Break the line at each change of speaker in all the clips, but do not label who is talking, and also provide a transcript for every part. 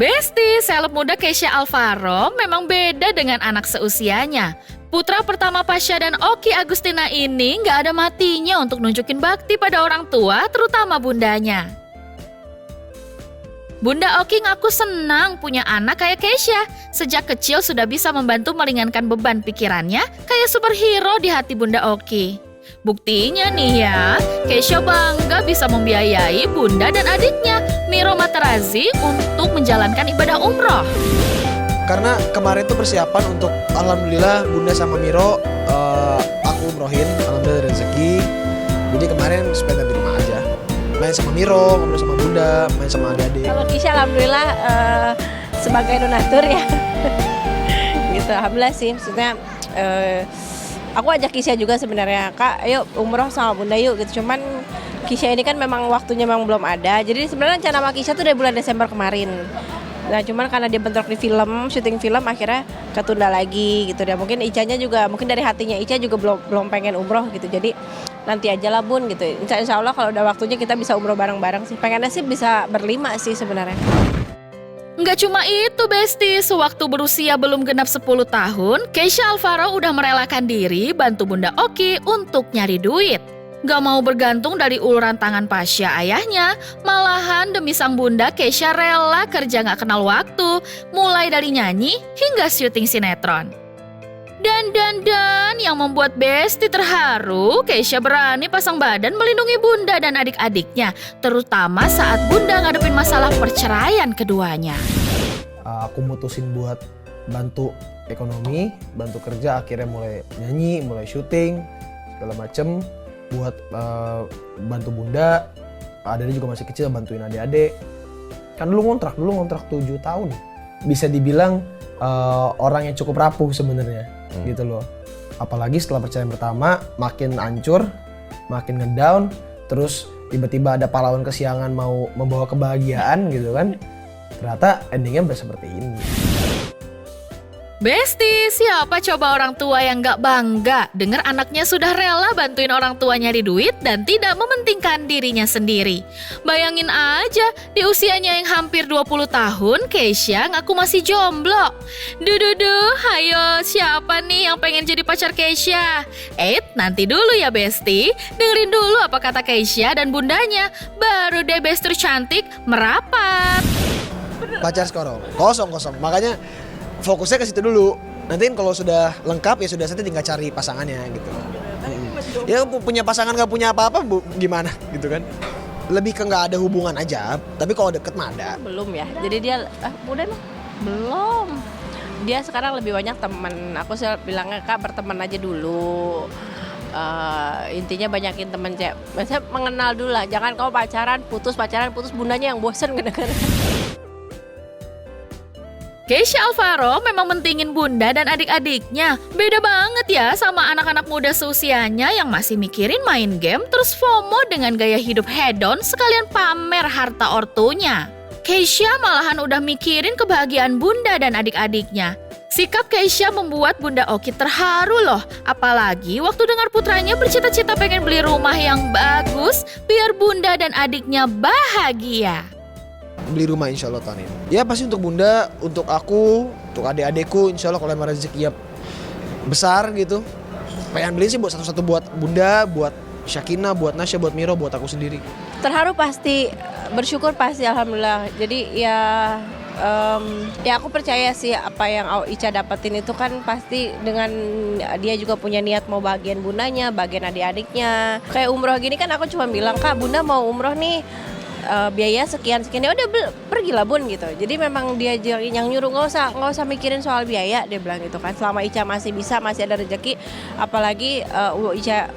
Besti, seleb muda Keisha Alvaro memang beda dengan anak seusianya. Putra pertama Pasha dan Oki Agustina ini nggak ada matinya untuk nunjukin bakti pada orang tua, terutama bundanya. Bunda Oki ngaku senang punya anak kayak Keisha. Sejak kecil sudah bisa membantu meringankan beban pikirannya kayak superhero di hati Bunda Oki. Buktinya nih ya, Keisha bangga bisa membiayai bunda dan adiknya, Miro Materazzi, untuk menjalankan ibadah umroh.
Karena kemarin tuh persiapan untuk alhamdulillah bunda sama Miro aku umrohin, alhamdulillah rezeki. Jadi kemarin sepeda di rumah aja, main sama Miro, ngobrol sama bunda, main sama adik-adik.
Kalau Keisha alhamdulillah sebagai donatur ya, gitu. Alhamdulillah sih, maksudnya aku ajak Keisha juga sebenarnya, Kak, ayo umroh sama bunda yuk gitu. Cuman Keisha ini kan memang waktunya memang belum ada. Jadi sebenarnya rencana sama Keisha tuh dari bulan Desember kemarin. Nah cuman karena dia bentrok di film, syuting film akhirnya ketunda lagi gitu. Dan mungkin Icanya juga, mungkin dari hatinya Ica juga belum pengen umroh gitu. Jadi nanti aja lah bun gitu. Insya Allah kalau udah waktunya kita bisa umroh bareng-bareng sih. Pengennya sih bisa berlima sih sebenarnya.
Nggak cuma itu Besti, sewaktu berusia belum genap 10 tahun, Keisha Alvaro udah merelakan diri bantu Bunda Oki untuk nyari duit. Gak mau bergantung dari uluran tangan Pasha ayahnya, malahan demi sang bunda Keisha rela kerja gak kenal waktu, mulai dari nyanyi hingga syuting sinetron. Dan yang membuat Besti terharu, Keisha berani pasang badan melindungi bunda dan adik-adiknya, terutama saat bunda ngadepin masalah perceraian keduanya.
Aku mutusin buat bantu ekonomi, bantu kerja, akhirnya mulai nyanyi, mulai syuting, segala macem. Buat bantu bunda, adiknya juga masih kecil, bantuin adik-adik. Kan dulu ngontrak 7 tahun. Bisa dibilang orang yang cukup rapuh sebenarnya, gitu loh. Apalagi setelah perceraian pertama, makin hancur, makin ngedown, terus tiba-tiba ada pahlawan kesiangan mau membawa kebahagiaan gitu kan. Ternyata endingnya seperti ini.
Besti, siapa coba orang tua yang gak bangga dengar anaknya sudah rela bantuin orang tua nyari duit dan tidak mementingkan dirinya sendiri. Bayangin aja, di usianya yang hampir 20 tahun, Keisha ngaku masih jomblo. Hayo siapa nih yang pengen jadi pacar Keisha? Nanti dulu ya Besti, dengerin dulu apa kata Keisha dan bundanya, baru deh Besti cantik merapat.
Pacar sekarang kosong, makanya fokusnya ke situ dulu. Nanti kalau sudah lengkap ya sudah, nanti tinggal cari pasangannya gitu. Ya punya pasangan gak punya apa-apa gimana gitu kan. Lebih ke gak ada hubungan aja, tapi kalau deket mah ada.
Belum ya, jadi dia udah nih, belum. Dia sekarang lebih banyak teman. Aku sih bilangnya Kak berteman aja dulu. Intinya banyakin teman cewek. Maksudnya mengenal dulu lah, jangan kau pacaran putus bundanya yang bosen kadang-kadang.
Keisha Alvaro memang mentingin bunda dan adik-adiknya. Beda banget ya sama anak-anak muda seusianya yang masih mikirin main game terus FOMO dengan gaya hidup hedon sekalian pamer harta ortunya. Keisha malahan udah mikirin kebahagiaan bunda dan adik-adiknya. Sikap Keisha membuat Bunda Oki terharu loh. Apalagi waktu dengar putranya bercita-cita pengen beli rumah yang bagus biar bunda dan adiknya bahagia.
Beli rumah insya Allah tahun ini. Ya pasti untuk bunda, untuk aku, untuk adik-adikku insya Allah kalau emang rezeki ya besar gitu. Pengen beli sih buat satu-satu, buat bunda, buat Syakina, buat Nasya, buat Miro, buat aku sendiri.
Terharu pasti, bersyukur pasti alhamdulillah. Jadi ya aku percaya sih apa yang Ica dapetin itu kan pasti dengan dia juga punya niat mau bagian bundanya, bagian adik-adiknya. Kayak umroh gini kan aku cuma bilang, Kak bunda mau umroh nih, biaya sekian ya udah pergilah bun gitu. Jadi memang dia yang nyuruh nggak usah mikirin soal biaya, dia bilang gitu kan. Selama Ica masih bisa, masih ada rezeki, apalagi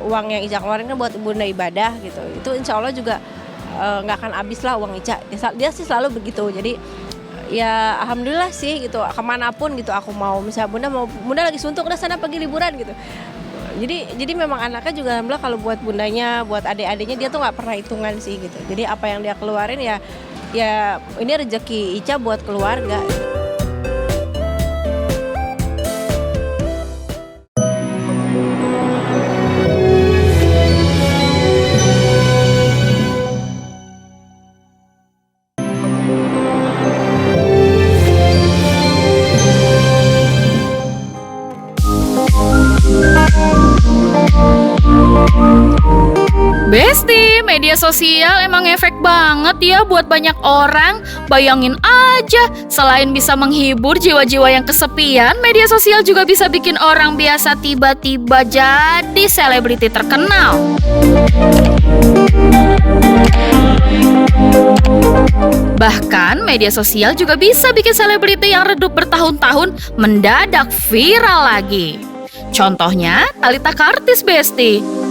uang yang Ica keluarin kan buat bunda ibadah gitu. Itu insya Allah juga nggak akan habis lah uang Ica. Dia sih selalu begitu. Jadi ya alhamdulillah sih gitu, kemanapun gitu aku mau, misalnya bunda lagi suntuk udah sana pergi liburan gitu. Jadi memang anaknya juga alhamdulillah kalau buat bundanya, buat adik-adiknya dia tuh nggak pernah hitungan sih gitu. Jadi apa yang dia keluarin ya ini rezeki Ica buat keluarga.
Media sosial emang efek banget ya buat banyak orang. Bayangin aja, selain bisa menghibur jiwa-jiwa yang kesepian, media sosial juga bisa bikin orang biasa tiba-tiba jadi selebriti terkenal. Bahkan media sosial juga bisa bikin selebriti yang redup bertahun-tahun mendadak viral lagi. Contohnya Thalita Kartis, Besti.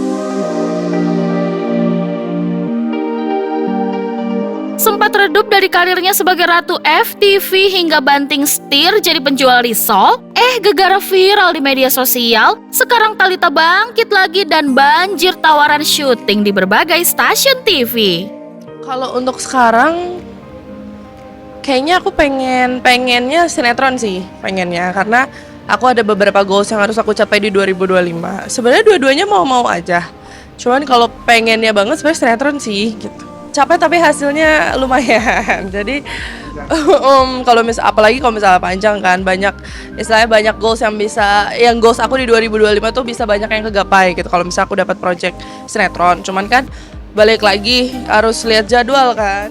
Sempat redup dari karirnya sebagai ratu FTV hingga banting setir jadi penjual risol. Gegara viral di media sosial, sekarang Thalita bangkit lagi dan banjir tawaran syuting di berbagai stasiun TV.
Kalau untuk sekarang, kayaknya aku pengennya sinetron sih, pengennya. Karena aku ada beberapa goals yang harus aku capai di 2025. Sebenarnya dua-duanya mau-mau aja. Cuman kalau pengennya banget sebenarnya sinetron sih, gitu. Capek tapi hasilnya lumayan. Jadi apalagi kalau misalnya panjang kan, banyak goals yang goals aku di 2025 tuh bisa banyak yang kegapai gitu. Kalau misalnya aku dapat project sinetron, cuman kan balik lagi harus lihat jadwal kan.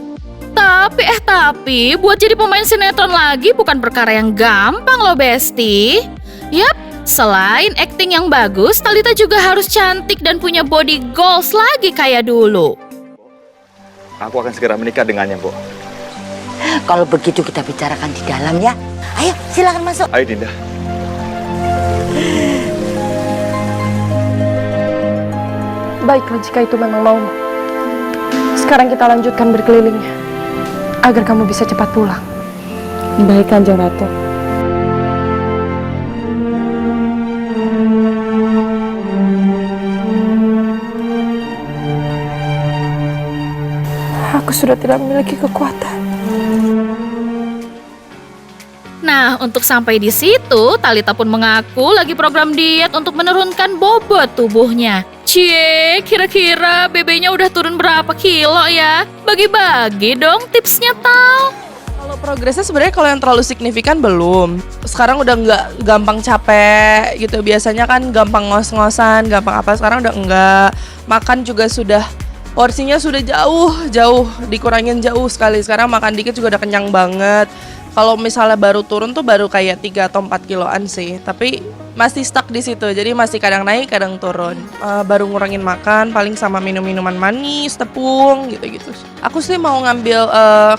Tapi buat jadi pemain sinetron lagi bukan perkara yang gampang loh, Besti. Yap, selain akting yang bagus, Thalita juga harus cantik dan punya body goals lagi kayak dulu.
Aku akan segera menikah dengannya, Bu.
Kalau begitu kita bicarakan di dalam ya. Ayo, silakan masuk.
Ayo, Dinda.
Baiklah jika itu memang maumu. Sekarang kita lanjutkan berkelilingnya, agar kamu bisa cepat pulang. Baik, Kanjeng Ratu. Aku sudah tidak memiliki kekuatan.
Nah, untuk sampai di situ, Thalita pun mengaku lagi program diet untuk menurunkan bobot tubuhnya. Cie, kira-kira BB-nya udah turun berapa kilo ya? Bagi-bagi dong tipsnya, Tal.
Kalau progresnya sebenarnya kalau yang terlalu signifikan belum. Sekarang udah nggak gampang capek gitu. Biasanya kan gampang ngos-ngosan, gampang apa. Sekarang udah enggak. Makan juga sudah, porsinya sudah jauh dikurangin jauh sekali. Sekarang makan dikit juga udah kenyang banget. Kalau misalnya baru turun tuh baru kayak 3 atau 4 kiloan sih. Tapi masih stuck di situ. Jadi masih kadang naik, kadang turun. Baru ngurangin makan, paling sama minum-minuman manis, tepung, gitu-gitu. Aku sih mau ngambil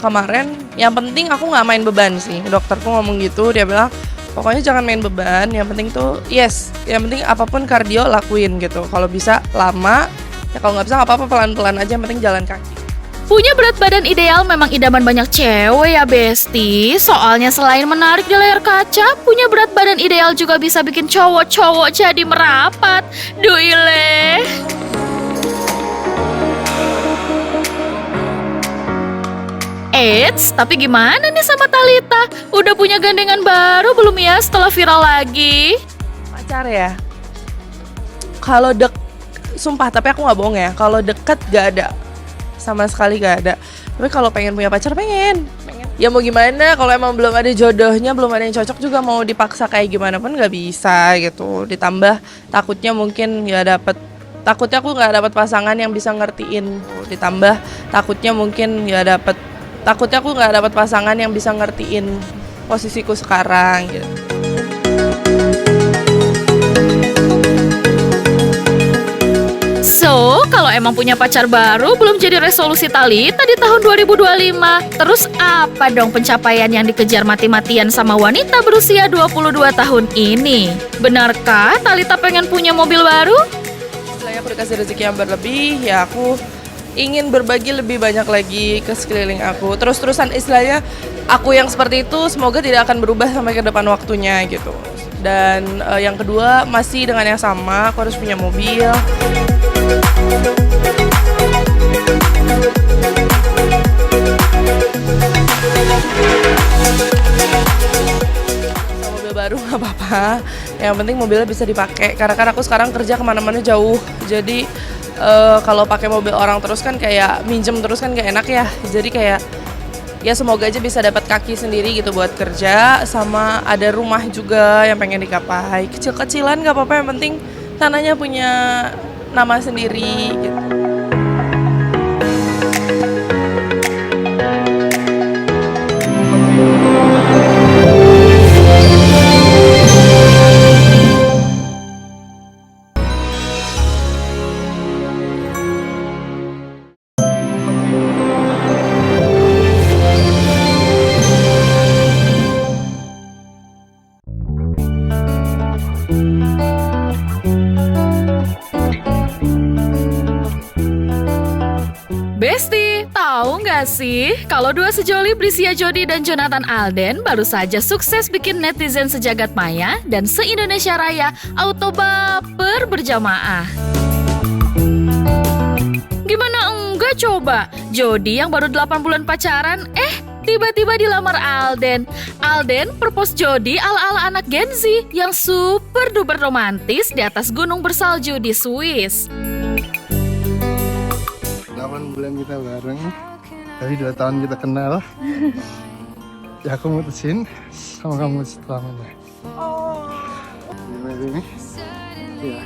kemarin, yang penting aku nggak main beban sih. Dokterku ngomong gitu, dia bilang, pokoknya jangan main beban. Yang penting tuh, yang penting apapun kardio lakuin gitu. Kalau bisa lama, ya kalau nggak bisa nggak apa-apa, pelan-pelan aja. Yang penting jalan kaki.
Punya berat badan ideal memang idaman banyak cewek ya, Besti. Soalnya selain menarik di layar kaca, punya berat badan ideal juga bisa bikin cowok-cowok jadi merapat. Duile. Eits, tapi gimana nih sama Thalita? Udah punya gandengan baru belum ya setelah viral lagi?
Pacar ya? Kalau sumpah, tapi aku nggak bohong ya. Kalau deket gak ada. Sama sekali gak ada. Tapi kalau pengen punya pacar, pengen. Ya mau gimana, kalau emang belum ada jodohnya, belum ada yang cocok juga, mau dipaksa kayak gimana pun gak bisa gitu. Ditambah takutnya mungkin takutnya aku gak dapet pasangan yang bisa ngertiin. Ditambah takutnya aku gak dapet pasangan yang bisa ngertiin posisiku sekarang gitu.
So, kalau emang punya pacar baru belum jadi resolusi Thalita di tahun 2025, terus apa dong pencapaian yang dikejar mati-matian sama wanita berusia 22 tahun ini? Benarkah Thalita pengen punya mobil baru?
Setelah aku dikasih rezeki yang berlebih, ya aku ingin berbagi lebih banyak lagi ke sekeliling aku. Terus-terusan istilahnya, aku yang seperti itu semoga tidak akan berubah sampai ke depan waktunya gitu. Dan yang kedua, masih dengan yang sama, aku harus punya mobil. Mobil baru nggak apa-apa, yang penting mobilnya bisa dipakai. Karena kan aku sekarang kerja kemana-mana jauh, jadi kalau pakai mobil orang terus kan kayak minjem terus kan gak enak ya. Jadi kayak ya semoga aja bisa dapat kaki sendiri gitu buat kerja, sama ada rumah juga yang pengen digapai. Kecil-kecilan nggak apa-apa, yang penting tanahnya punya nama sendiri gitu.
gak sih? Kalau dua sejoli Brisia Jody dan Jonathan Alden baru saja sukses bikin netizen sejagat maya dan se-Indonesia Raya auto baper berjamaah. Gimana enggak coba? Jody yang baru 8 bulan pacaran, tiba-tiba dilamar Alden. Alden propose Jody ala-ala anak Gen Z yang super duper romantis di atas gunung bersalju di Swiss.
8 bulan kita bareng, tapi 2 tahun kita kenal. Ya aku mutusin sama kamu selamanya. Gimana ini? Iya.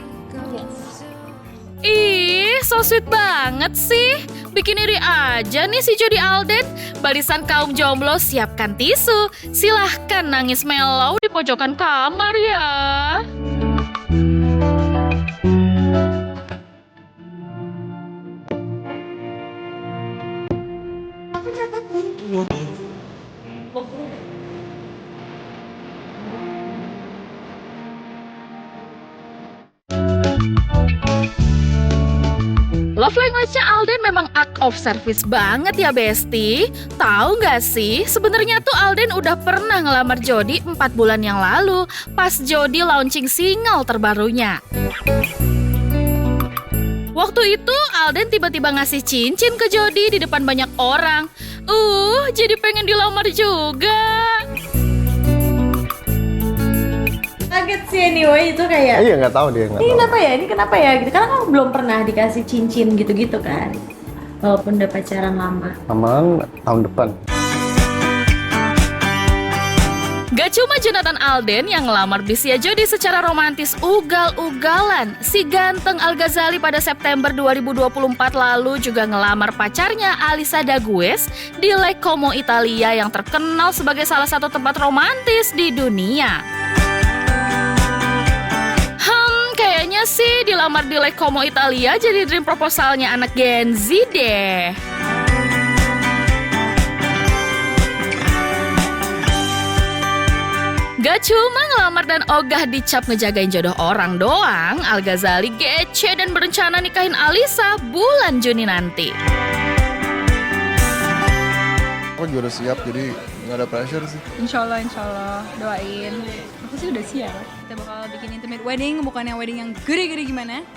Ih, so sweet banget sih. Bikin iri aja nih si Jody Alden. Barisan kaum jomblo siapkan tisu. Silahkan nangis melau di pojokan kamar ya. Love language-nya Alden memang act of service banget ya Besti. Tahu nggak sih, sebenarnya tuh Alden udah pernah ngelamar Jody 4 bulan yang lalu pas Jody launching single terbarunya. Waktu itu Alden tiba-tiba ngasih cincin ke Jody di depan banyak orang. Jadi pengen dilamar juga.
Kaget sih anyway itu kayak.
Iya nggak tahu dia nggak tahu.
Ini kenapa ya gitu, karena kamu belum pernah dikasih cincin gitu-gitu kan, walaupun udah pacaran lama.
Aman tahun depan.
Gak cuma Jonathan Alden yang ngelamar Brisia Jody secara romantis ugal-ugalan. Si ganteng Al-Ghazali pada September 2024 lalu juga ngelamar pacarnya Alisa Dagues di Lake Como, Italia yang terkenal sebagai salah satu tempat romantis di dunia. Kayaknya sih dilamar di Lake Como, Italia jadi dream proposalnya anak Gen Z deh. Gak cuma ngelamar dan ogah dicap ngejagain jodoh orang doang, Al-Ghazali gece dan berencana nikahin Alisa bulan Juni nanti.
Aku juga udah siap, jadi nggak ada pressure sih.
Insya Allah, doain. Aku sih udah siap. Kita bakal bikin intimate wedding, bukan yang wedding yang gede-gede gimana,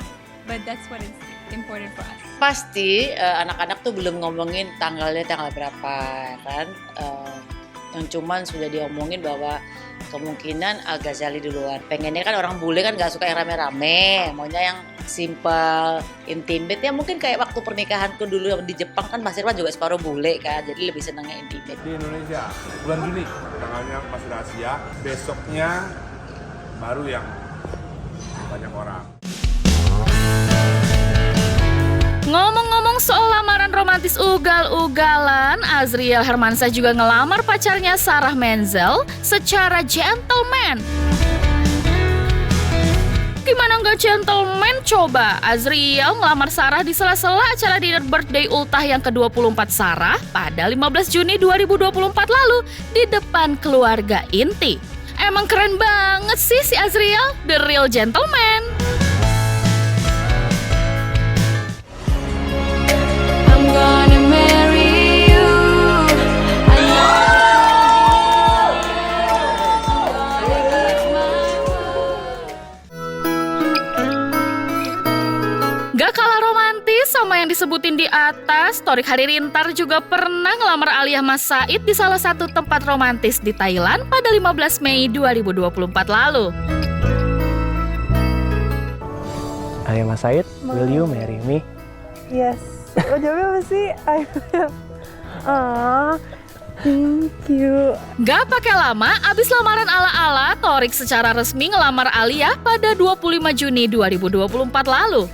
but that's what is important for us.
Pasti anak-anak tuh belum ngomongin tanggalnya tanggal berapa kan. Yang cuman sudah diomongin bahwa kemungkinan Al-Ghazali duluan. Pengennya kan orang bule kan gak suka yang rame-rame, maunya yang simple, intimate. Ya mungkin kayak waktu pernikahanku dulu di Jepang kan Mas Irwan juga separuh bule kan, jadi lebih senangnya intimate.
Di Indonesia, bulan Juni, tanggalnya masih rahasia, besoknya baru yang banyak orang.
Ngomong-ngomong soal lamaran romantis ugal-ugalan, Azriel Hermansyah juga ngelamar pacarnya Sarah Menzel secara gentleman. Gimana nggak gentleman coba? Azriel ngelamar Sarah di sela-sela acara dinner birthday ultah yang ke-24 Sarah pada 15 Juni 2024 lalu di depan keluarga inti. Emang keren banget sih si Azriel, the real gentleman. Gak kalah romantis sama yang disebutin di atas, Torik Haririntar juga pernah ngelamar Alia Mas Said di salah satu tempat romantis di Thailand pada 15 Mei 2024 lalu.
Alia Mas Said, will you marry me?
Yes. Oh, jawabnya apa sih? I will. Thank you.
Gak pakai lama, abis lamaran ala-ala, Torik secara resmi ngelamar Alia pada 25 Juni 2024 lalu.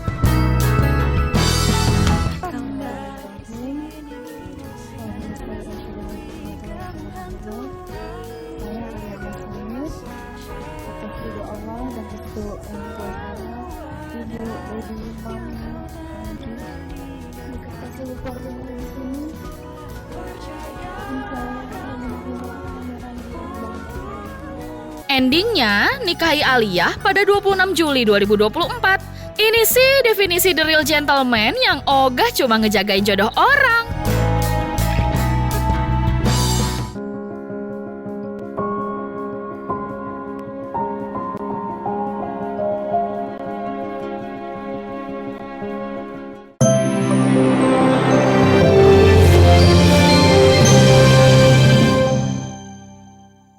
Endingnya, nikahi Alia pada 26 Juli 2024. Ini sih definisi the real gentleman yang ogah cuma ngejagain jodoh orang.